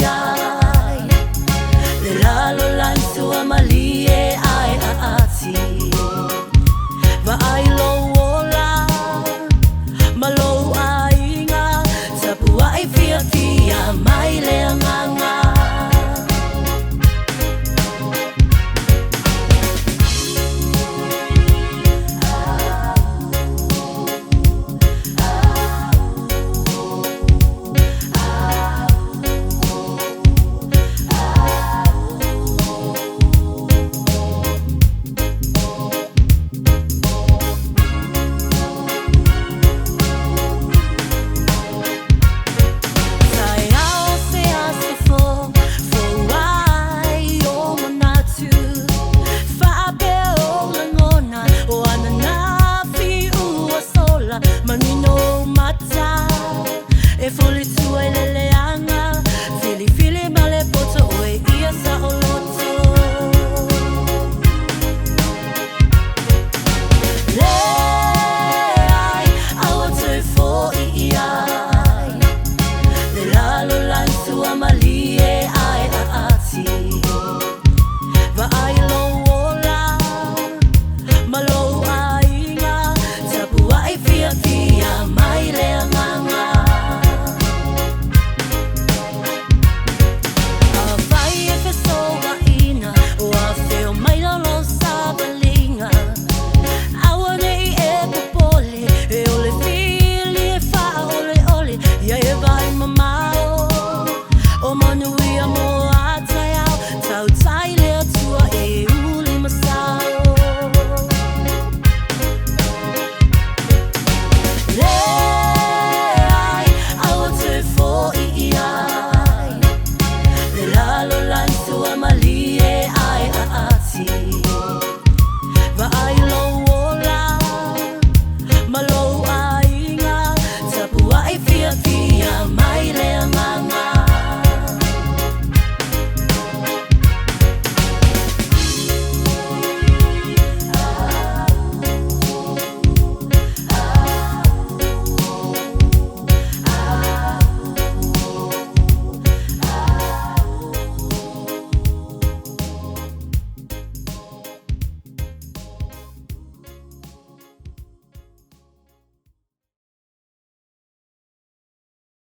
ai le lalo lan sua malie ai aati va ai lo ola malo ai nga sapu ai fia fia mai le nganga Fully to leanga, fili male poto oe ia sa oloto. Le ai awa toi fo I ai, le lalo lan sua malie ai aati. Va ai lo ola, malo ai nga, tapu ai fia fia mai le nganga. Outside